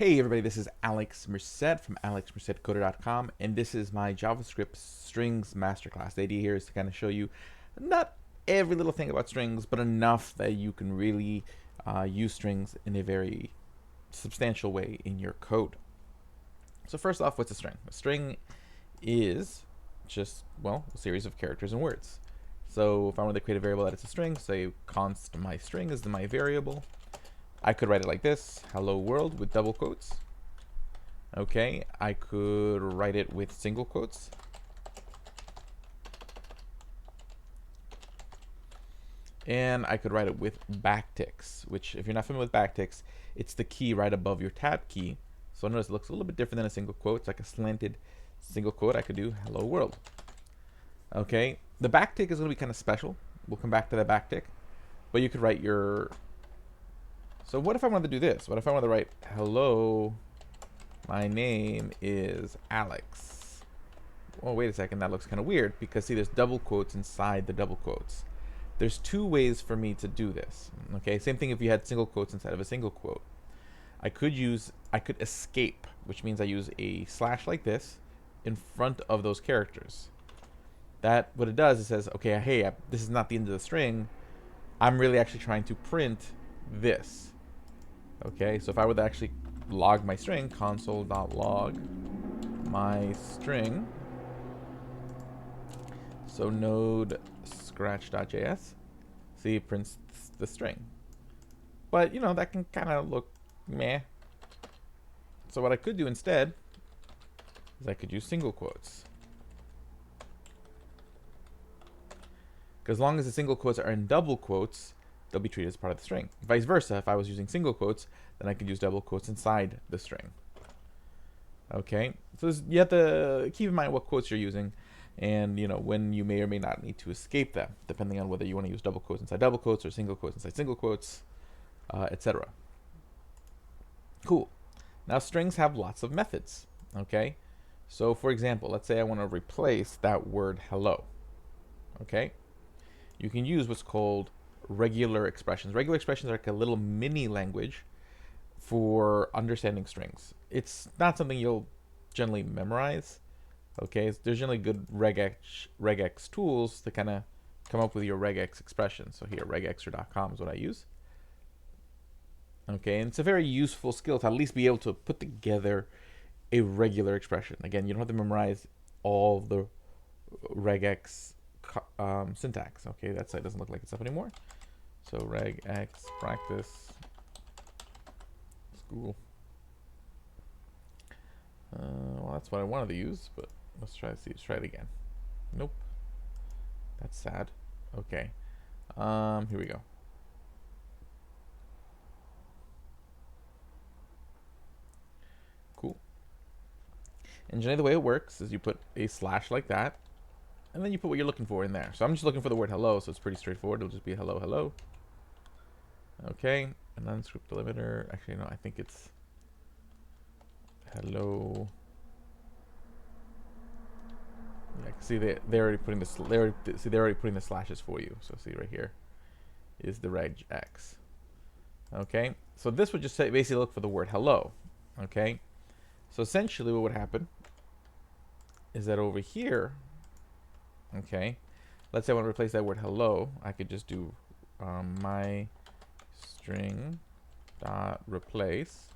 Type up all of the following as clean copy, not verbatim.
Hey everybody, this is Alex Merced from alexmercedcoder.com, and this is my JavaScript strings masterclass. The idea here is to kind of show you not every little thing about strings, but enough that you can really use strings in a very substantial way in your code. So first off, what's a string? A string is just, well, a series of characters and words. So if I wanted to create a variable that is a string, say const my string is my variable, I could write it like this: hello world with double quotes. Okay, I could write it with single quotes. And I could write it with backticks, which, if you're not familiar with backticks, it's the key right above your tab key. So notice it looks a little bit different than a single quote. It's like a slanted single quote. I could do hello world. Okay, the backtick is going to be kind of special. We'll come back to that backtick. But you could write your... So what if I wanted to do this? What if I wanted to write, hello, my name is Alex? Oh, wait a second, that looks kind of weird, because see, there's double quotes inside the double quotes. There's two ways for me to do this. Okay, same thing if you had single quotes inside of a single quote. I could escape, which means I use a slash like this in front of those characters. That, what it does, it says, okay, hey, this is not the end of the string. I'm really actually trying to print this. Okay, so if I were to actually log my string, console.log my string, so node scratch.js, see, it prints the string. But, you know, that can kind of look meh. So what I could do instead is I could use single quotes. Because as long as the single quotes are in double quotes, they'll be treated as part of the string. Vice versa, if I was using single quotes, then I could use double quotes inside the string. Okay, so you have to keep in mind what quotes you're using, and you know when you may or may not need to escape them, depending on whether you want to use double quotes inside double quotes or single quotes inside single quotes, etc. Cool. Now strings have lots of methods. Okay, so for example, let's say I want to replace that word hello. Okay, you can use what's called regular expressions. Regular expressions are like a little mini language for understanding strings. It's not something you'll generally memorize. Okay, there's generally good regex tools to kind of come up with your regex expression. So here, regexer.com is what I use. Okay, and it's a very useful skill to at least be able to put together a regular expression. Again, you don't have to memorize all of the regex syntax. Okay, that site doesn't look like itself anymore. So regex practice school. Well, that's what I wanted to use, but let's try it again. Nope, that's sad. Okay, here we go. Cool. And generally the way it works is you put a slash like that, and then you put what you're looking for in there. So I'm just looking for the word hello, so it's pretty straightforward. It'll just be hello, hello. Okay, and then script delimiter. Actually, no, I think it's hello. Yeah, see they're already putting this. They're already putting the slashes for you. So see right here is the regex. Okay, so this would just say basically look for the word hello. Okay, so essentially what would happen is that over here, okay, let's say I want to replace that word hello, I could just do my string dot replace.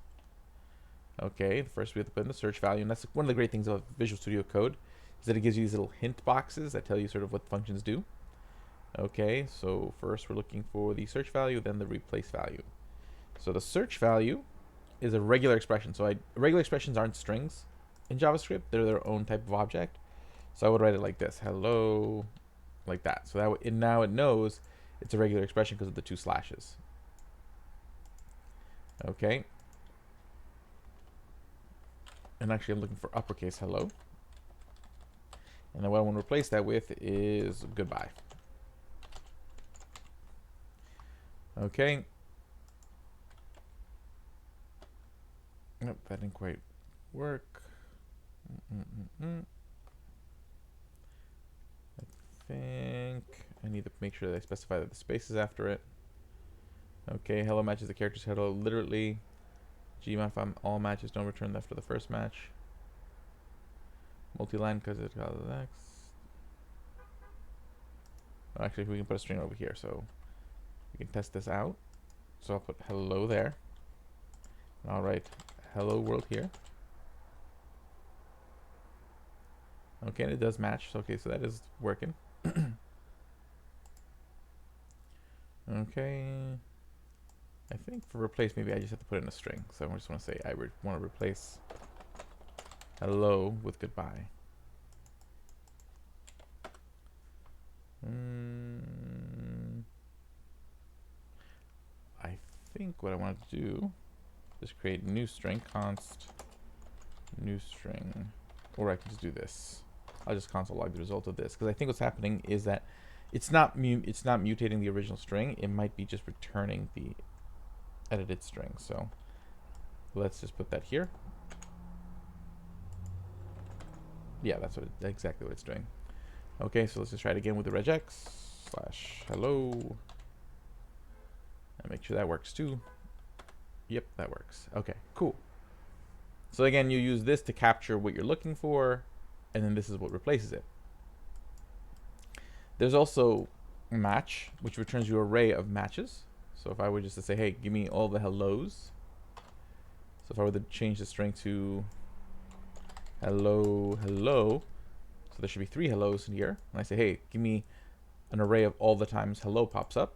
Okay, first we have to put in the search value, and that's one of the great things about Visual Studio Code is that it gives you these little hint boxes that tell you sort of what functions do. Okay, so first we're looking for the search value, then the replace value. So the search value is a regular expression. So regular expressions aren't strings in JavaScript; they're their own type of object. So I would write it like this: hello, like that. So that now it knows it's a regular expression because of the two slashes. Okay. And actually I'm looking for uppercase hello. And then what I want to replace that with is goodbye. Okay. Nope, that didn't quite work. I think I need to make sure that I specify that the space is after it. Okay, hello matches the character's hello literally. Gmodify all matches don't return that for the first match. Multi-line because it causes X. Actually, we can put a string over here, so we can test this out. So I'll put hello there. And I'll write hello world here. Okay, and it does match. Okay, so that is working. Okay. I think for replace, maybe I just have to put in a string. So I just want to say I want to replace hello with goodbye. I think what I want to do is create new string, const new string, or I can just do this. I'll just console log the result of this, because I think what's happening is that it's not mutating the original string. It might be just returning the edited string. So let's just put that here. Yeah, that's exactly what it's doing. Okay, so let's just try it again with the regex / hello, and make sure that works too. Yep, that works. Okay, cool. So again, you use this to capture what you're looking for, and then this is what replaces it. There's also match, which returns you an array of matches. So if I were just to say, hey, give me all the hellos. So if I were to change the string to hello, hello, so there should be 3 hellos in here. And I say, hey, give me an array of all the times hello pops up.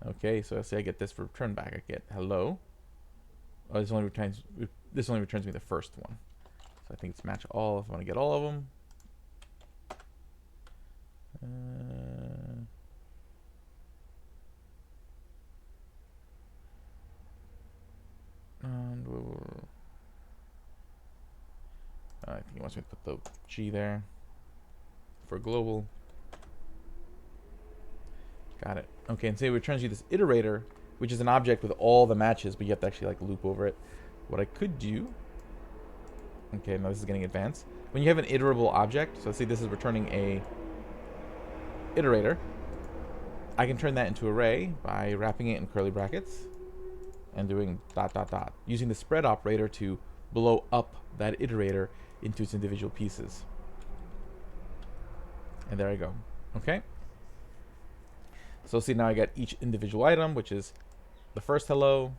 Okay, so let's say I get this for return back. I get hello. Oh, this only returns me the first one. So I think it's match all if I want to get all of them. And I think he wants me to put the G there for global. Got it. Okay, and say it returns you this iterator, which is an object with all the matches, but you have to actually like loop over it. What I could do, okay, now this is getting advanced. When you have an iterable object, so let's say this is returning a iterator, I can turn that into array by wrapping it in curly brackets and doing ... using the spread operator to blow up that iterator into its individual pieces. And there I go. Okay. So see, now I got each individual item, which is the first hello,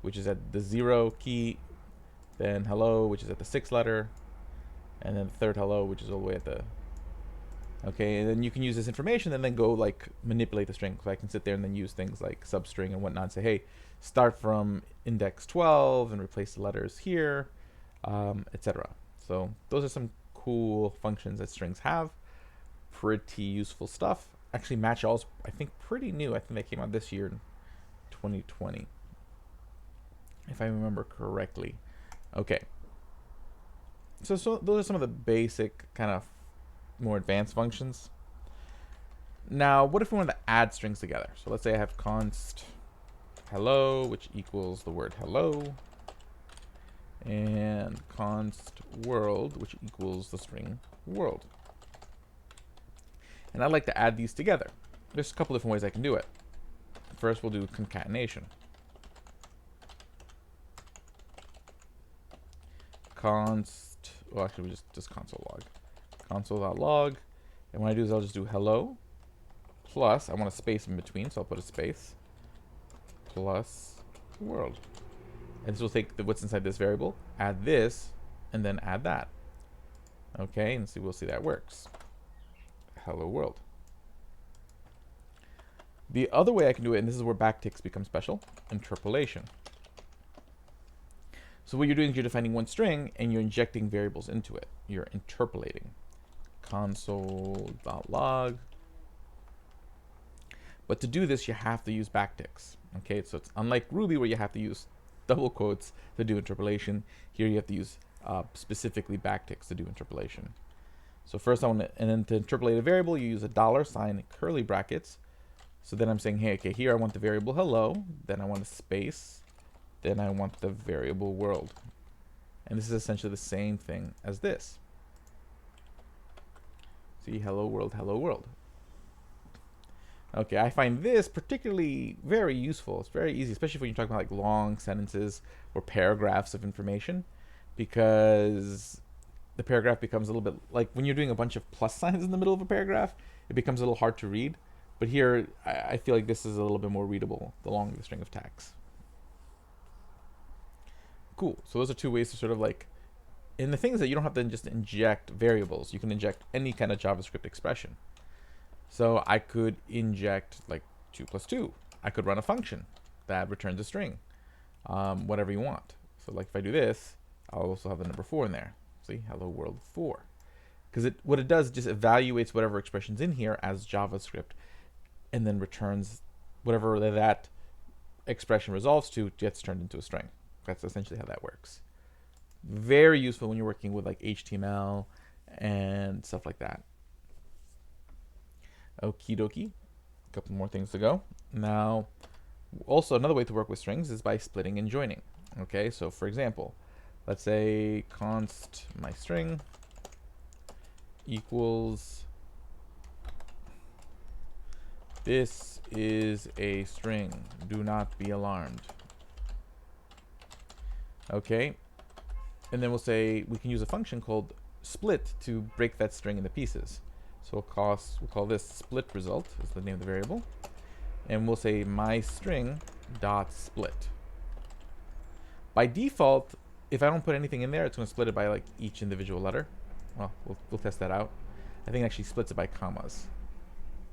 which is at the 0 key, then hello, which is at the 6th letter, and then the third hello, which is all the way at the... Okay, and then you can use this information and then go like manipulate the string. So I can sit there and then use things like substring and whatnot and say, hey, start from index 12 and replace the letters here, etc. So those are some cool functions that strings have. Pretty useful stuff. Actually, match all is, I think, pretty new. I think they came out this year in 2020, if I remember correctly. Okay. So those are some of the basic kind of more advanced functions. Now, what if we wanted to add strings together? So let's say I have const hello, which equals the word hello, and const world, which equals the string world. And I'd like to add these together. There's a couple different ways I can do it. First, we'll do concatenation. Const, well, actually, we just console log. Console.log. And what I do is I'll just do hello plus, I want a space in between, so I'll put a space, plus world. And this will take what's inside this variable, add this, and then add that. Okay, and we'll see that works. Hello world. The other way I can do it, and this is where backticks become special, interpolation. So what you're doing is you're defining one string and you're injecting variables into it. You're interpolating. Console.log. But to do this, you have to use backticks. Okay, so it's unlike Ruby where you have to use double quotes to do interpolation. Here you have to use specifically backticks to do interpolation. So first I want to, and then to interpolate a variable, you use a $sign curly brackets. So then I'm saying, hey, okay, here I want the variable hello, then I want a space, then I want the variable world. And this is essentially the same thing as this. See, hello world, hello world. Okay, I find this particularly very useful. It's very easy, especially when you're talking about like long sentences or paragraphs of information, because the paragraph becomes a little bit like when you're doing a bunch of plus signs in the middle of a paragraph, it becomes a little hard to read. But here, I feel like this is a little bit more readable, the longer the string of tags. Cool. So those are two ways to sort of like, and the thing is that you don't have to just inject variables. You can inject any kind of JavaScript expression. So I could inject like 2 plus 2. I could run a function that returns a string, whatever you want. So like if I do this, I'll also have the number 4 in there. See, hello world 4. Because what it does, just evaluates whatever expression's in here as JavaScript, and then returns whatever that expression resolves to gets turned into a string. That's essentially how that works. Very useful when you're working with like HTML and stuff like that. Okie dokie. A couple more things to go. Now, also another way to work with strings is by splitting and joining. Okay, so for example, let's say const my string equals this is a string. Do not be alarmed. Okay, and then we'll say we can use a function called split to break that string into pieces. So we'll call this split result is the name of the variable, and we'll say my string dot split. By default, if I don't put anything in there, it's going to split it by like each individual letter. Well, we'll test that out. I think it actually splits it by commas.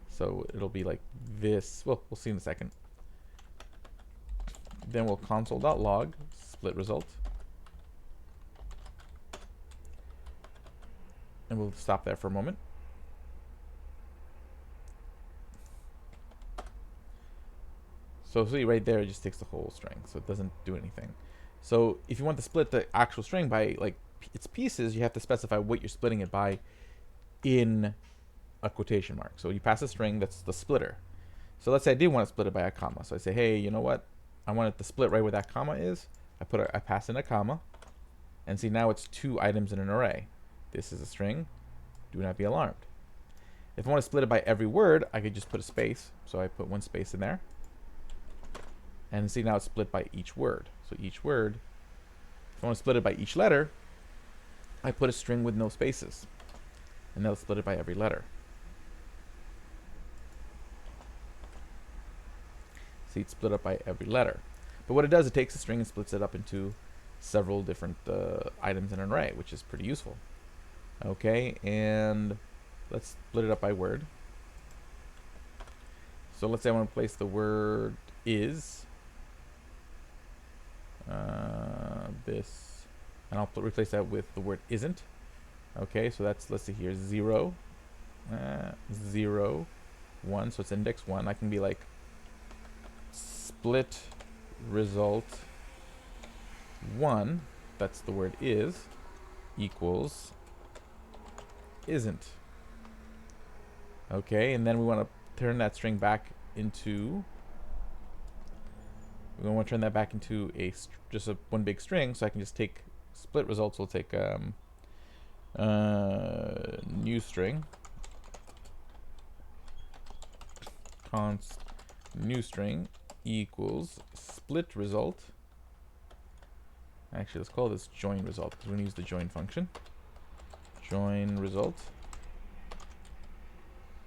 So it'll be like this. Well, we'll see in a second. Then we'll console.log split result. And we'll stop there for a moment. So see right there, it just takes the whole string, so it doesn't do anything. So if you want to split the actual string by like its pieces, you have to specify what you're splitting it by in a quotation mark. So you pass a string, that's the splitter. So let's say I did want to split it by a comma. So I say, hey, you know what? I want it to split right where that comma is. I pass in a comma, and see now it's 2 items in an array. This is a string. Do not be alarmed. If I want to split it by every word, I could just put a space. So I put 1 space in there. And see now it's split by each word. So each word, if I want to split it by each letter, I put a string with no spaces. And that'll split it by every letter. See, it's split up by every letter. But what it does, it takes a string and splits it up into several different items in an array, which is pretty useful. Okay, and let's split it up by word. So let's say I want to place the word is. This, and I'll replace that with the word isn't. Okay, so that's, let's see here, 0, 0, 1, so it's index 1. I can be like split result 1, that's the word is, equals isn't. Okay, and then we want to turn that string back into, we're going to want to turn that back into just one big string, so I can just take split results. We'll take new string, const new string equals split result. Actually, let's call this join result because we're going to use the join function. Join result.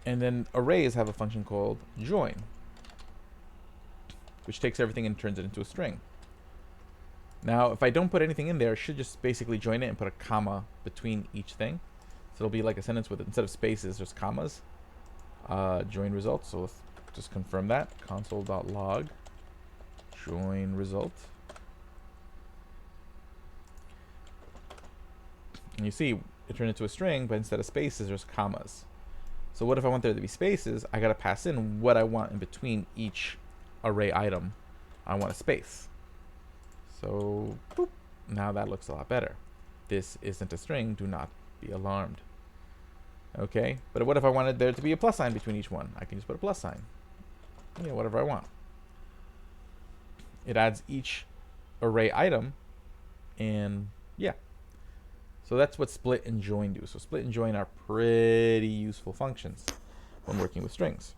And then arrays have a function called join, which takes everything and turns it into a string. Now, if I don't put anything in there, I should just basically join it and put a comma between each thing. So it'll be like a sentence with, instead of spaces, there's commas. Join result. So let's just confirm that. Console.log join result. And you see, it turned into a string, but instead of spaces, there's commas. So what if I want there to be spaces? I got to pass in what I want in between each array item. I want a space. So boop, now that looks a lot better. This isn't a string. Do not be alarmed. Okay, but what if I wanted there to be a plus sign between each one? I can just put a plus sign. Yeah, whatever I want. It adds each array item, and yeah. So that's what split and join do. So split and join are pretty useful functions when working with strings.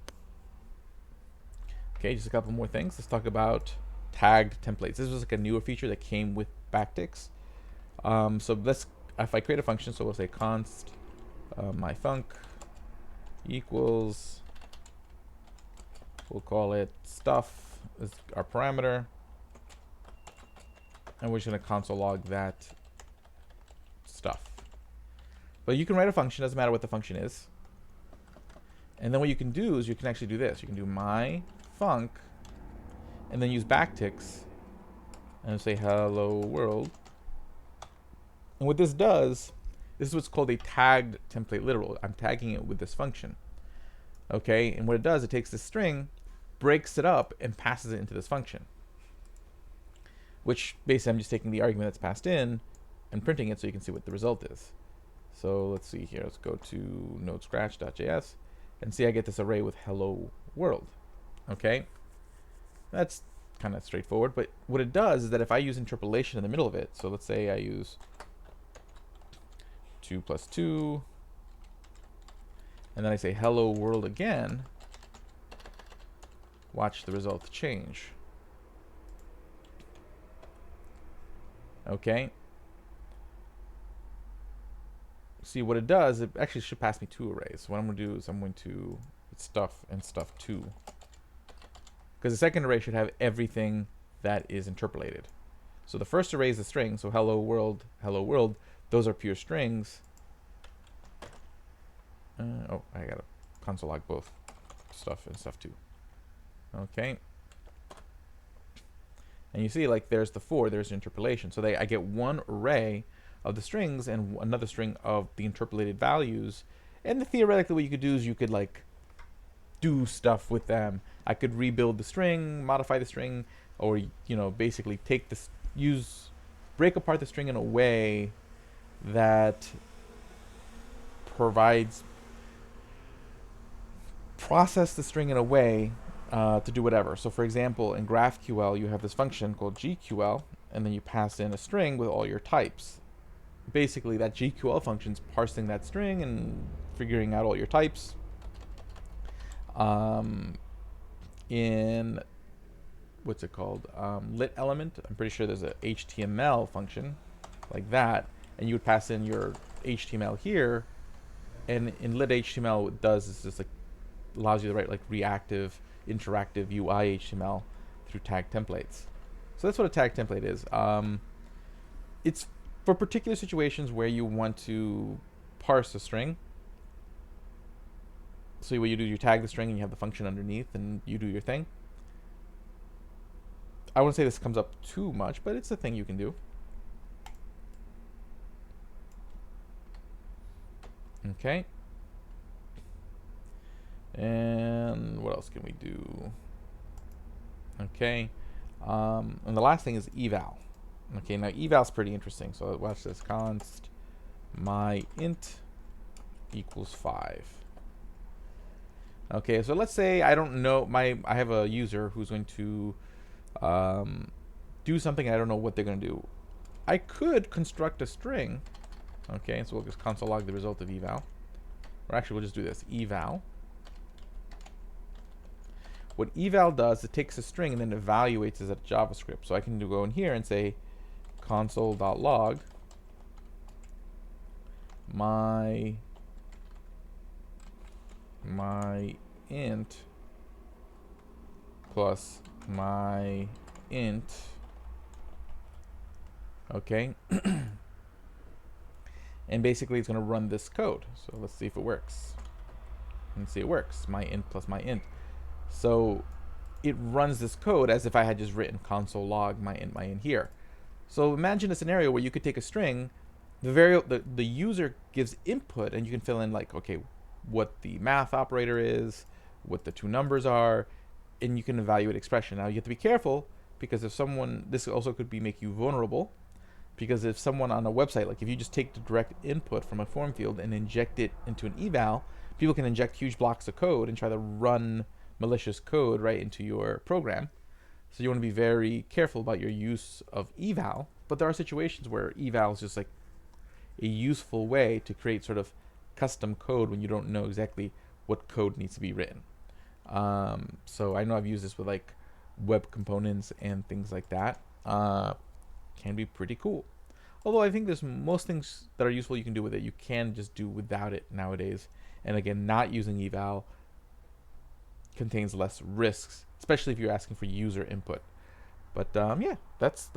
Okay, just a couple more things. Let's talk about tagged templates. This was like a newer feature that came with backticks. So if I create a function, so we'll say const myfunc equals, we'll call it stuff is our parameter, and we're just going to console log that stuff. But you can write a function, doesn't matter what the function is. And then what you can do is you can actually do this. You can do myfunc and then use backticks and say hello world. And what this does, this is what's called a tagged template literal. I'm tagging it with this function. Okay, and what it does, it takes this string, breaks it up, and passes it into this function. Which basically I'm just taking the argument that's passed in and printing it so you can see what the result is. So let's see here. Let's go to node-scratch.js and see I get this array with hello world. Okay, that's kind of straightforward. But what it does is that if I use interpolation in the middle of it, so let's say I use 2 plus 2, and then I say hello world again, watch the result change. Okay. See what it does, it actually should pass me 2 arrays. So what I'm going to do is I'm going to stuff and stuff 2. Because the second array should have everything that is interpolated. So the first array is the string, so hello world, those are pure strings. Oh, I gotta console log both stuff and stuff 2. Okay. And you see, like, there's the 4, there's the interpolation. So I get one array of the strings and another string of the interpolated values. And theoretically what you could do is you could, like, do stuff with them. I could rebuild the string, modify the string, or, you know, basically take this, break apart the string in a way that process the string in a way to do whatever. So for example, in GraphQL, you have this function called GQL, and then you pass in a string with all your types. Basically, that GQL function's parsing that string and figuring out all your types. In what's it called? Lit element. I'm pretty sure there's a HTML function like that, and you would pass in your HTML here, and in lit HTML, what it does is just like allows you to write like reactive, interactive UI HTML through tag templates. So that's what a tag template is. It's for particular situations where you want to parse a string. So what you do, you tag the string and you have the function underneath and you do your thing. I wouldn't say this comes up too much, but it's a thing you can do. Okay. And what else can we do? Okay. And the last thing is eval. Okay, now eval's pretty interesting. So watch this. Const my int equals 5. Okay, so let's say I don't know I have a user who's going to do something and I don't know what they're going to do. I could construct a string. Okay, so we'll just console log the result of eval. Or actually, we'll just do this. Eval. What eval does, it takes a string and then evaluates it as a JavaScript. So I can go in here and say console.log my int plus my int. Okay. And basically it's going to run this code. So let's see if it works. And see, it works. My int plus my int. So it runs this code as if I had just written console log my int here. So imagine a scenario where you could take a string, the user gives input, and you can fill in like, okay, what the math operator is, what the two numbers are, and you can evaluate expression. Now you have to be careful because if someone, this also could make you vulnerable, because if someone on a website, like if you just take the direct input from a form field and inject it into an eval, people can inject huge blocks of code and try to run malicious code right into your program. So you want to be very careful about your use of eval, but there are situations where eval is just like a useful way to create sort of custom code when you don't know exactly what code needs to be written. So I know I've used this with like web components and things like that. Can be pretty cool. Although I think there's most things that are useful you can do with it, you can just do without it nowadays. And again, not using eval contains less risks, especially if you're asking for user input. But yeah, that's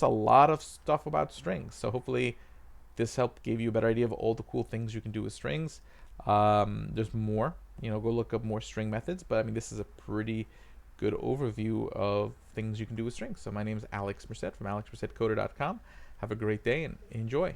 a lot of stuff about strings. So hopefully this helped gave you a better idea of all the cool things you can do with strings. There's more, go look up more string methods. But I mean, this is a pretty good overview of things you can do with strings. So my name is Alex Merced from alexmercedcoder.com. Have a great day and enjoy.